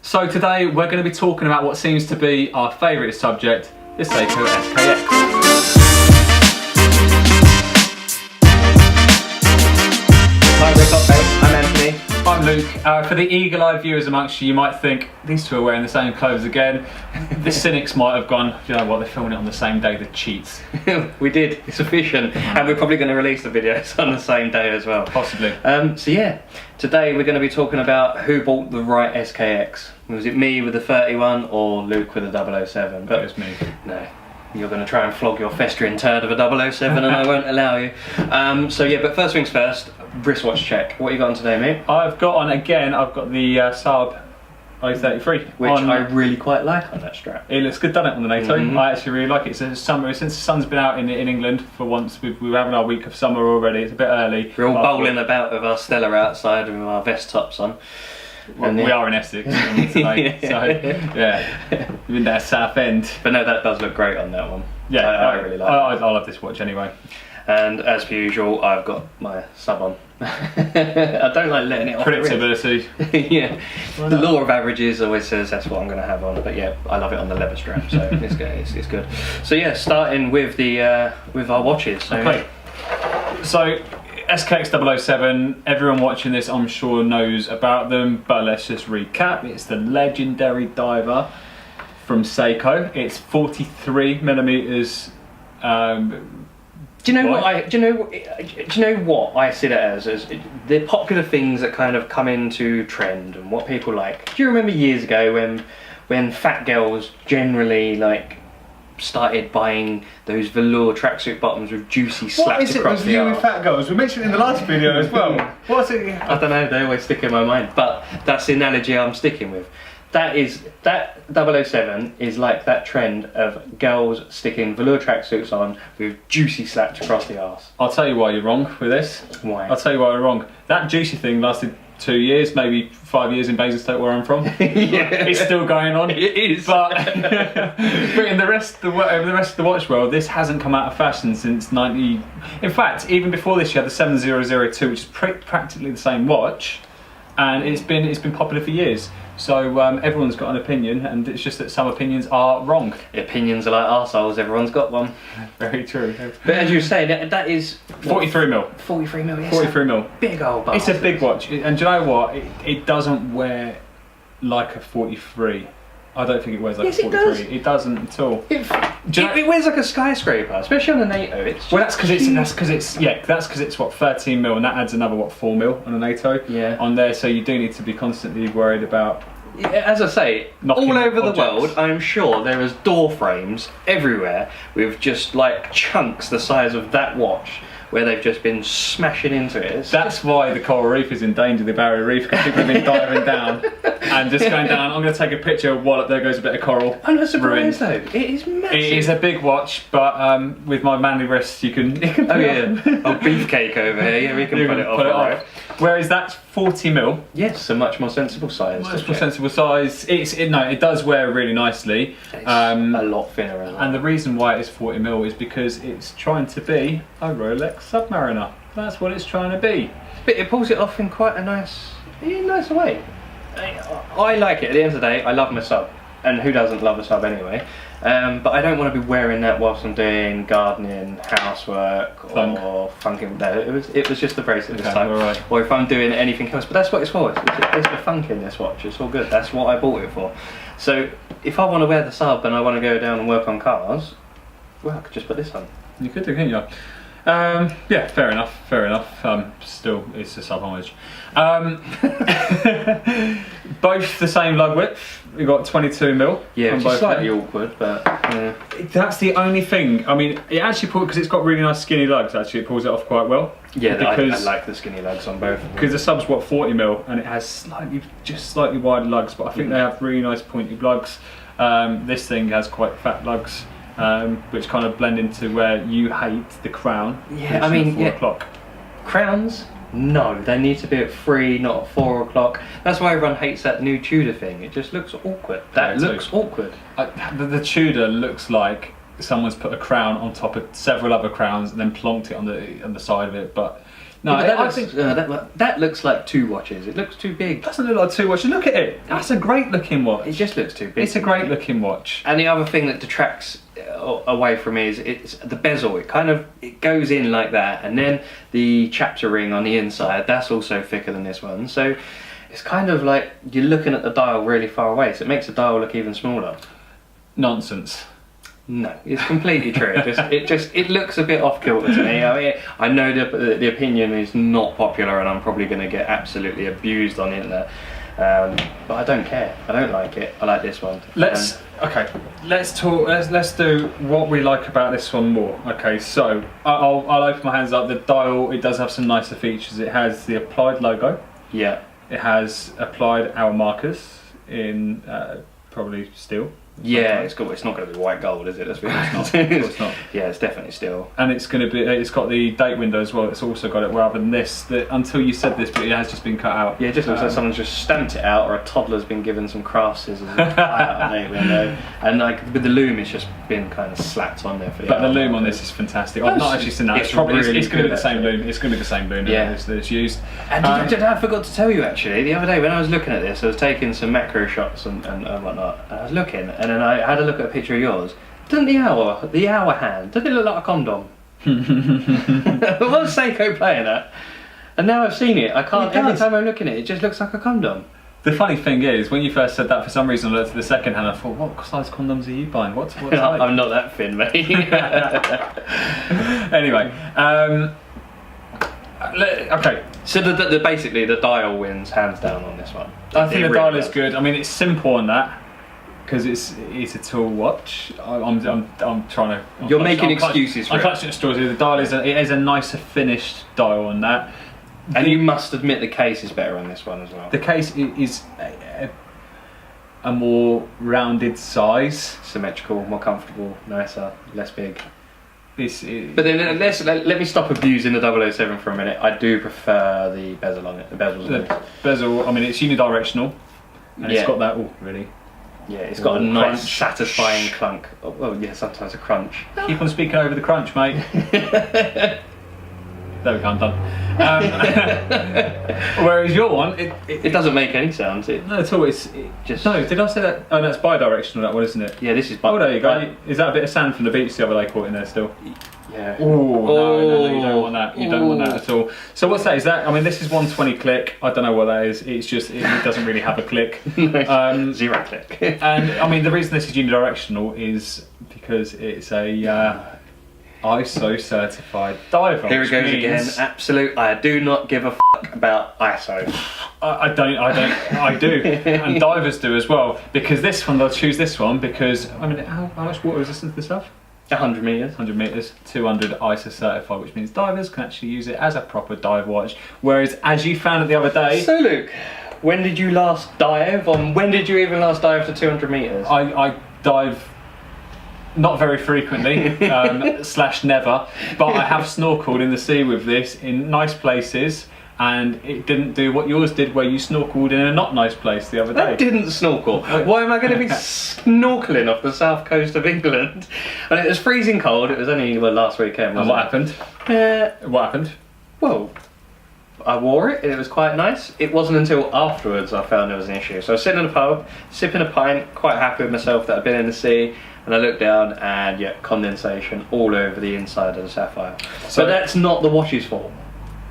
So today we're going to be talking about what seems to be our favourite subject, the Seiko SKX. Hi Rick, I'm Anthony. I'm Luke. For the eagle-eyed viewers amongst you, you might think these two are wearing the same clothes again. The cynics might have gone, you know what, they're filming it on the same day, the cheats. We did, it's efficient, and we're probably going to release the videos on the same day as well. Possibly. So yeah, today we're going to be talking about who bought the right SKX. Was it me with the 31 or Luke with the 007? But it was me. No. You're going to try and flog your festering turd of a 007 and I won't allow you. So yeah, but first things first, wristwatch check. What you got on today, mate? I've got on, again, I've got the Saab 033. Which I really quite like on that strap. It looks good, doesn't it, on the NATO? I actually really like it. It's summer, since the sun's been out in England for once, we're having our week of summer already. It's a bit early. We're all bowling about with our Stella outside with our vest tops on. Well, we are in Essex today, so yeah, we're in that South End. But no, that does look great on that one. Yeah, I really like it. I love this watch anyway. And as per usual, I've got my sub on. I don't like letting it off. Predictability. Yeah, the law of averages always says that's what I'm going to have on. But yeah, I love it on the leather strap, so it's good. It's good. So yeah, starting with the with our watches. So, okay. So SKX007. Everyone watching this, I'm sure, knows about them. But let's just recap. It's the legendary diver from Seiko. It's 43 millimeters. Do you know what I see it as the popular things that kind of come into trend and what people like? Do you remember years ago when fat girls generally like started buying those velour tracksuit bottoms with juicy slaps across the arm? What is it with you and fat girls? We mentioned it in the last video as well. What's it? I don't know, they always stick in my mind, but that's the analogy I'm sticking with. That 007 is like that trend of girls sticking velour tracksuits on with juicy slaps across the arse. I'll tell you why you're wrong with this. Why? I'll tell you why you're wrong. That juicy thing lasted 2 years, maybe 5 years in Basingstoke, where I'm from. Yeah. It's still going on. It is. But in the rest of the watch world, this hasn't come out of fashion since 90. In fact, even before this, you had the 7002, which is practically the same watch, and it's been popular for years. So everyone's got an opinion, and it's just that some opinions are wrong. Opinions are like arseholes, everyone's got one. Very true. But as you say, that is 43 mil. 43 mil, yes. 43 mil. Big old bastard. It's a big watch, and do you know what? It doesn't wear like a 43. I don't think it wears like a 43. It doesn't at all. It wears like a skyscraper, especially on the NATO. Well, that's because it's what, 13 mil, and that adds another what, 4 mil on a NATO. Yeah. On there, so you do need to be constantly worried about. As I say, all over the world, I'm sure there is door frames everywhere with just like chunks the size of that watch, where they've just been smashing into it. That's why the coral reef is in danger, the barrier reef, because people have been diving down and just going down. I'm going to take a picture. Wallop, there goes a bit of coral. I'm not surprised though. It is massive. It is a big watch, but with my manly wrists, you can. Oh yeah, oh beefcake over here. Yeah, we can pull it off. Right? Whereas that's 40 mil. Yes, a much more sensible size. Much more sensible size. It does wear really nicely. It's a lot thinner as well. And the reason why it is 40 mil is because it's trying to be a Rolex Submariner. That's what it's trying to be. But it pulls it off in quite a nice way. I like it. At the end of the day, I love my sub, and who doesn't love a sub anyway? But I don't want to be wearing that whilst I'm doing gardening, housework, or funking. No, it was just the bracelet this time. Right. Or if I'm doing anything else. But that's what it's for. It's for funking this watch. It's all good. That's what I bought it for. So if I want to wear the sub and I want to go down and work on cars, well, I could just put this on. You could do, couldn't you? Yeah, fair enough. Still, it's a sub homage. Both the same lug width. We've got 22 mil. Yeah, which is slightly awkward, but yeah. That's the only thing. I mean, it actually because it's got really nice skinny lugs. Actually, it pulls it off quite well. Yeah, I like the skinny lugs on both. Because the sub's what, 40 mil, and it has slightly wider lugs, but I think they have really nice pointy lugs. This thing has quite fat lugs, which kind of blend into where you hate the crown. Yeah, I mean, 4 o'clock. Crowns. No, they need to be at 3, not at 4 o'clock. That's why everyone hates that new Tudor thing. It just looks awkward. That looks awkward. The Tudor looks like someone's put a crown on top of several other crowns and then plonked it on the side of it. But No, Yeah, but I think that looks like 2 watches. It looks too big. it doesn't look like 2 watches. Look at it. That's a great looking watch. It just looks too big. It's a great looking watch. And the other thing that detracts away from me is it's the bezel. It goes in like that, and then the chapter ring on the inside, that's also thicker than this one. So it's kind of like you're looking at the dial really far away, so it makes the dial look even smaller. Nonsense. No, it's completely true. It looks a bit off kilter to me. I mean, I know the opinion is not popular, and I'm probably going to get absolutely abused on the internet. But I don't care. I don't like it. I like this one. Let's talk. Let's do what we like about this one more. Okay, so I'll open my hands up. The dial, it does have some nicer features. It has the applied logo. Yeah. It has applied hour markers in probably steel. Yeah, it's not going to be white gold, is it? Let's be honest. Of course not. Yeah, it's definitely steel. And it's going to be. It's got the date window as well. It's also got it rather than this. That until you said this, but it has just been cut out. Yeah, it just looks like someone's just stamped it out, or a toddler's been given some craft scissors and cut out a date window. And like with the loom, it's just been kind of slapped on there for the. But the loom on this is fantastic. I've not actually seen that. It's going to be the same loom. It's going to be the same loom that's used. And I forgot to tell you actually. The other day when I was looking at this, I was taking some macro shots and whatnot. And I was looking, and then I had a look at a picture of yours. Doesn't the hour hand, doesn't it look like a condom? What's Seiko playing at? And now I've seen it, I can't, every time I'm looking at it, it just looks like a condom. The funny thing is, when you first said that, for some reason I looked at the second hand, I thought, what size condoms are you buying? What's like? I'm not that thin, mate. Anyway, okay. So basically the dial wins hands down on this one. I think the dial is good. I mean, it's simple on that. Because it's a tool watch. I'm trying to. You're making excuses for it. I'm clutching at straws here. The dial is a nicer finished dial on that. And you must admit the case is better on this one as well. The case is a more rounded size, symmetrical, more comfortable, nicer, less big. But then let me stop abusing the 007 for a minute. I do prefer the bezel on it. The bezel. I mean, it's unidirectional, and it's got that. Oh, really? Yeah, it's got a nice, satisfying clunk. Oh, well, yeah, sometimes a crunch. Keep on speaking over the crunch, mate. There we go, I'm done. Whereas your one, it doesn't make any sounds. No, at all. No, did I say that? Oh, that's bi-directional, that one, isn't it? Yeah, this is bi-directional. Oh, there you go. Is that a bit of sand from the beach the other day caught in there still? Yeah. Oh, no, you don't want that. You don't want that at all. So what's that? Is that? I mean, this is 120 click. I don't know what that is. It's just it doesn't really have a click. Zero click. And I mean, the reason this is unidirectional is because it's a ISO certified diver. Here it goes again. Absolute. I do not give a fuck about ISO. I do, and divers do as well. Because this one, they'll choose this one because I mean, how much water resistance this stuff? 100 metres. 100 metres, 200 ISO certified, which means divers can actually use it as a proper dive watch. Whereas, as you found it the other day... So Luke, when did you last dive? When did you even last dive to 200 metres? I dive not very frequently, slash never, but I have snorkeled in the sea with this in nice places. And it didn't do what yours did, where you snorkeled in a not nice place the other day. I didn't snorkel. Why am I going to be snorkeling off the south coast of England? And it was freezing cold. It was only last weekend. And what happened? What happened? Well, I wore it and it was quite nice. It wasn't until afterwards I found there was an issue. So I was sitting in a pub, sipping a pint, quite happy with myself that I'd been in the sea. And I looked down and condensation all over the inside of the sapphire. So but that's not the watch's fault.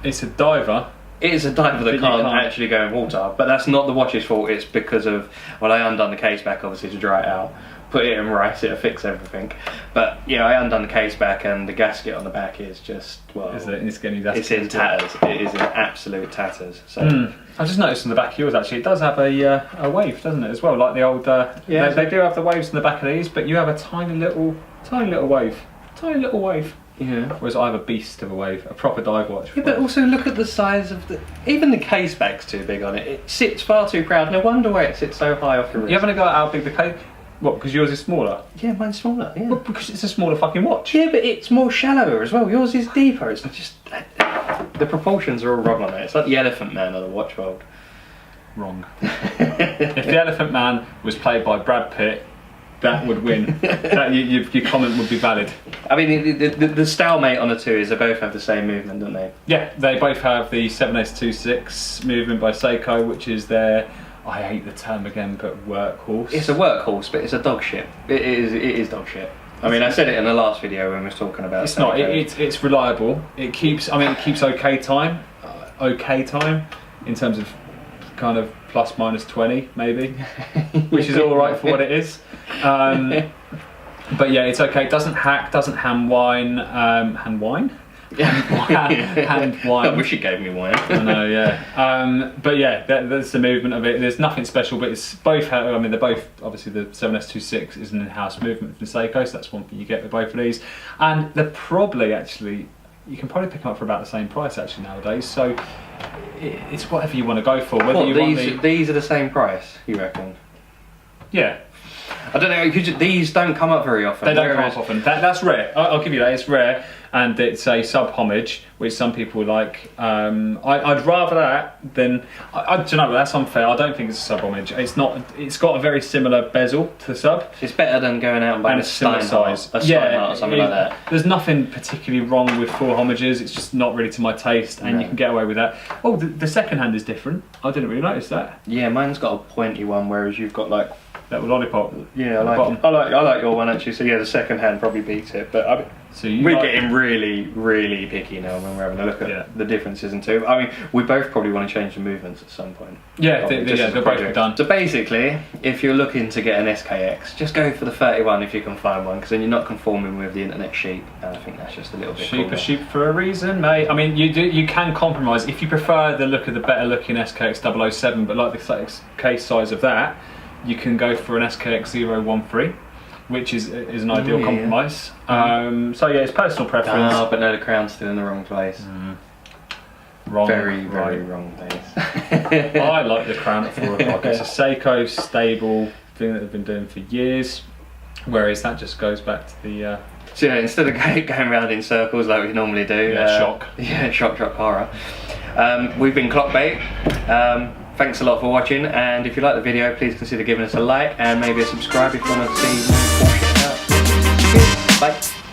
It's a diver. It is a diver that can't actually go in water, but that's not the watch's fault. It's because of, well, I undone the case back obviously to dry it out, put it in right, it'll fix everything. But yeah, I undone the case back and the gasket on the back is just, well, it's in tatters. It is in absolute tatters. So I just noticed on the back of yours actually, it does have a wave, doesn't it, as well? Like the old, they do have the waves on the back of these, but you have a tiny little wave. Tiny little wave. Yeah. Whereas I have a beast of a wave, a proper dive watch. Yeah, but also look at the size of even the case back's too big on it. It sits far too proud. No wonder why it sits so high off the wrist. You haven't got how big the case? What? Because yours is smaller. Yeah, mine's smaller. Yeah. Well, because it's a smaller fucking watch. Yeah, but it's more shallower as well. Yours is deeper. It's just the proportions are all wrong on it. It's like the Elephant Man of the watch world. Wrong. If the Elephant Man was played by Brad Pitt, that would win. Your comment would be valid. I mean, the stalemate on the two is they both have the same movement, don't they? Yeah, they both have the 7S26 movement by Seiko, which is their, I hate the term again, but workhorse. It's a workhorse, but it's a dog shit. It is dog shit. I mean, I said it in the last video when we was talking about. It's not. It's reliable. It keeps. I mean, it keeps okay time in terms of kind of plus minus 20 maybe, which is all right for what it is. But yeah, it's okay. It doesn't hack. Doesn't hand wine. Hand wine. Hand wine. I wish you gave me wine. I know, yeah. But yeah, that's the movement of it. There's nothing special, but it's both. I mean, they're both obviously the 7S26 is an in-house movement from Seiko, so that's one thing you get with both of these. And they're probably actually, you can probably pick them up for about the same price actually nowadays. So it's whatever you want to go for. Whether these are the same price, you reckon? Yeah. I don't know, because these don't come up very often. They don't come up often. That's rare. I'll give you that. It's rare, and it's a sub-homage, which some people like. I'd rather that than. I don't know. That's unfair. I don't think it's a sub-homage. It's not. It's got a very similar bezel to the sub. It's better than going out and buying a similar size, or something like that. There's nothing particularly wrong with full homages. It's just not really to my taste, and you can get away with that. Oh, the second hand is different. I didn't really notice that. Yeah, mine's got a pointy one, whereas you've got like. That lollipop. Yeah, I like your one actually. So yeah, the second hand probably beats it. But we're getting really, really picky now when we're having a look at the differences in two. I mean, we both probably want to change the movements at some point. Yeah, they're both done. So basically, if you're looking to get an SKX, just go for the 31 if you can find one, because then you're not conforming with the internet sheep. And I think that's just a little bit cheaper sheep for a reason, mate. I mean, you can compromise if you prefer the look of the better looking SKX007, but like the case size of that. You can go for an SKX013, which is an ideal compromise. So yeah, it's personal preference. Oh, but no, the crown's still in the wrong place. Wrong, very wrong place. I like the crown at 4 o'clock. It's a Seiko stable thing that they've been doing for years, whereas that just goes back to the. So yeah, instead of going around in circles like we normally do. Shock. Yeah, shock, horror. We've been Clockbait. Thanks a lot for watching, and if you like the video, please consider giving us a like and maybe a subscribe if you want to see more bullshit out. Bye.